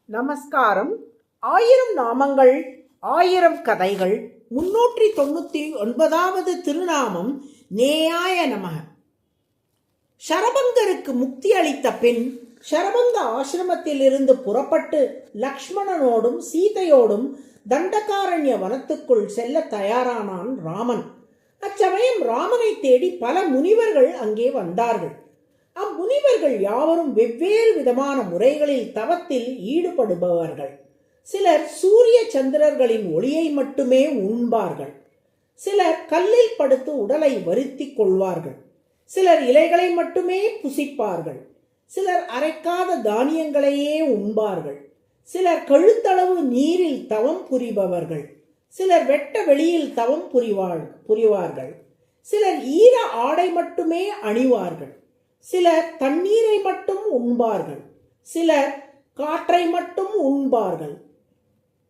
நமஸ்காரம். 1000 நாமங்கள் 1000 கதைகள் 399வது திருநாமம் நேயாய நமக. ஷரபங்கருக்கு முக்தி அளித்த பின் ஷரபங்க ஆசிரமத்திலிருந்து புறப்பட்டு லக்ஷ்மணனோடும் சீதையோடும் தண்டகாரண்ய வனத்துக்குள் செல்ல தயாரானான் ராமன். அச்சமயம் ராமனை தேடி பல முனிவர்கள் அங்கே வந்தார்கள். அம்முனிவர்கள் யாவரும் வெவ்வேறு விதமான முறைகளில் தவத்தில் ஈடுபடுபவர்கள். சிலர் சூரிய சந்திரர்களின் ஒளியை மட்டுமே உண்பார்கள். சிலர் கல்லில் படுத்து உடலை வருத்திக் கொள்வார்கள். சிலர் இலைகளை மட்டுமே புசிப்பார்கள். சிலர் அரைக்காத தானியங்களையே உண்பார்கள். சிலர் கழுத்தளவு நீரில் தவம் புரிபவர்கள். சிலர் வெட்ட வெளியில் தவம் புரிவார்கள். சிலர் ஈர ஆடை மட்டுமே அணிவார்கள். சிலர் தண்ணீரை மட்டும் உண்பார்கள். சிலர் காற்றை மட்டும் உண்பார்கள்.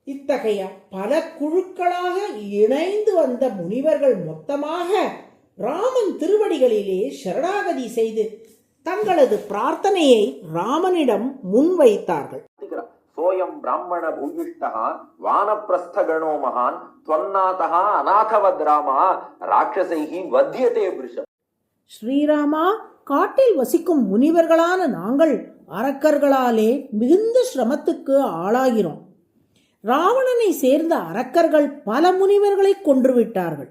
இத்தகைய பல குழுக்களாக இணைந்து வந்த முனிவர்கள் மொத்தமாக ராமன் திருவடிகளிலே சரணாகதி செய்து தங்களது பிரார்த்தனையை ராமனிடம் முன்வைத்தார்கள். சோயம் பிராமண பூயிஷ்டா வானப்பிரஸ்தகணோ மகான் துவன்னாதா அநாதவத் ராமா ராட்சசைஹி வத்தியதே புருஷம். ஸ்ரீராமா, காட்டில் வசிக்கும் முனிவர்களான நாங்கள் அரக்கர்களாலே மிகுந்த சிரமத்துக்கு ஆளாகிறோம். ராவணனை சேர்ந்த அரக்கர்கள் பல முனிவர்களை கொன்றுவிட்டார்கள்.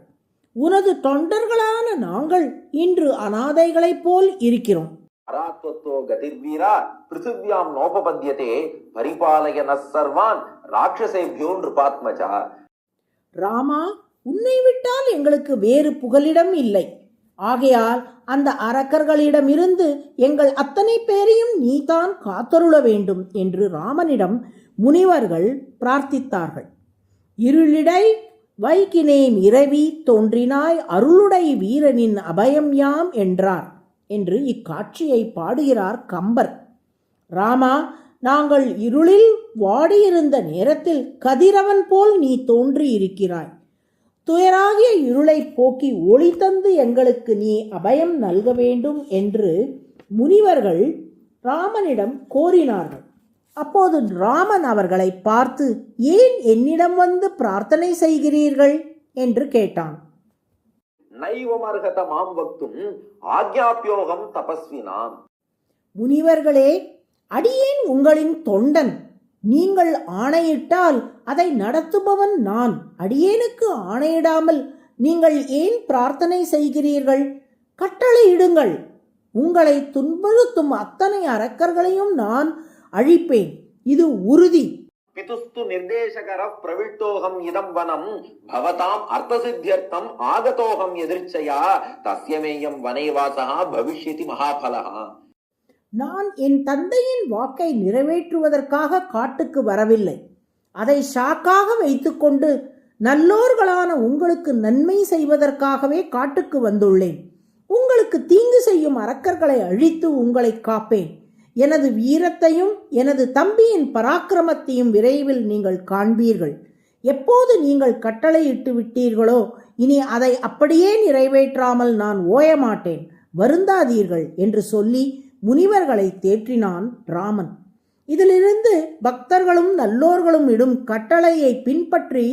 உனது தொண்டர்களான நாங்கள் இன்று அநாதைகளைப் போல் இருக்கிறோம். அராத்வத்தோ கதிர்வீரா பிருத்திவ்யாம் நோபபத்யதே பரிபாலயன சர்வான் ராட்சசேபியோ நிருபாத்மஜா. ராமா, உன்னை விட்டால் எங்களுக்கு வேறு புகலிடம் இல்லை. ஆகையால் அந்த அரக்கர்களிடமிருந்து எங்கள் அத்தனை பேரையும் நீதான் காத்தருள வேண்டும் என்று ராமனிடம் முனிவர்கள் பிரார்த்தித்தார்கள். இருளிடை வைகினேன் இரவி தோன்றினாய் அருளுடை வீரனின் அபயம் யாம் என்றார் என்று இக்காட்சியை பாடுகிறார் கம்பர். ராமா, நாங்கள் இருளில் வாடியிருந்த நேரத்தில் கதிரவன் போல் நீ தோன்றி இருக்கிறாய். துயராகிய இருளை போக்கி ஒளி தந்து எங்களுக்கு நீ அபயம் நல்க வேண்டும் என்று முனிவர்கள் ராமனிடம் கோரினார்கள். அப்போது ராமன் அவர்களை பார்த்து, ஏன் என்னிடம் வந்து பிரார்த்தனை செய்கிறீர்கள் என்று கேட்டான். நைவமர்ஹத மாம் வக்தும் ஆக்ஞாப்யோகம் தபஸ்வினாம். முனிவர்களே, அடியேன் உங்களின் தொண்டன். நீங்கள் ஆணையிட்டால் அதை நடத்துபவன் நான். அடியேனுக்கு ஆணையிடாமல் நீங்கள் ஏன் பிரார்த்தனை செய்கிறீர்கள்? கட்டளையிடுங்கள். உங்களை துன்புறுத்தும் அத்தனை அரக்கர்களையும் நான் அழிப்பேன், இது உறுதி. பிதுஸ்து நிர்தேசகர பிரவிட்டோகம் இதம் வனம் பவதாம் அர்த்தசித்தியர்த்தம் ஆகதோகம் எதிர்ச்சையா தஸ்யமேயம் வனேவாசா பவிஷ்யதி மகாபலஹா. நான் என் தந்தையின் வாக்கை நிறைவேற்றுவதற்காக காட்டுக்கு வரவில்லை. அதை சாக்காக வைத்துக்கொண்டு நல்லோர்களான உங்களுக்கு நன்மை செய்வதற்காகவே காட்டுக்கு வந்துள்ளேன். உங்களுக்கு தீங்கு செய்யும் அரக்கர்களை அழித்து உங்களை காப்பேன். எனது வீரத்தையும் எனது தம்பியின் பராக்கிரமத்தையும் விரைவில் நீங்கள் காண்பீர்கள். எப்போது நீங்கள் கட்டளையிட்டு விட்டீர்களோ இனி அதை அப்படியே நிறைவேற்றாமல் நான் ஓயமாட்டேன். வருந்தாதீர்கள் என்று சொல்லி முனிவர்களை தேற்றினான் ராமன். இதிலிருந்து பக்தர்களும் நல்லோர்களும் இடும் கட்டளையை பின்பற்றி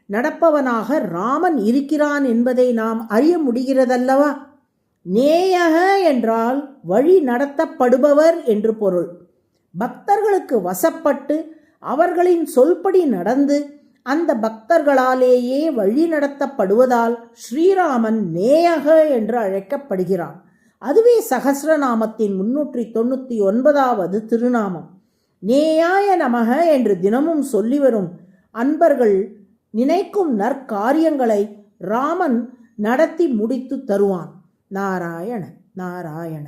நடப்பவனாக ராமன் இருக்கிறான் என்பதை நாம் அறிய முடிகிறதல்லவா? நேயக என்றால் வழி நடத்தப்படுபவர் என்று பொருள். பக்தர்களுக்கு வசப்பட்டு அவர்களின் சொல்படி நடந்து அந்த பக்தர்களாலேயே வழி நடத்தப்படுவதால் ஸ்ரீராமன் நேயக என்று அழைக்கப்படுகிறான். அதுவே சகஸ்ரநாமத்தின் 399வது திருநாமம். நேயாய நமக என்று தினமும் சொல்லி வரும் அன்பர்கள் நினைக்கும் நற்காரியங்களை ராமன் நடத்தி முடித்து தருவான். நாராயண நாராயண.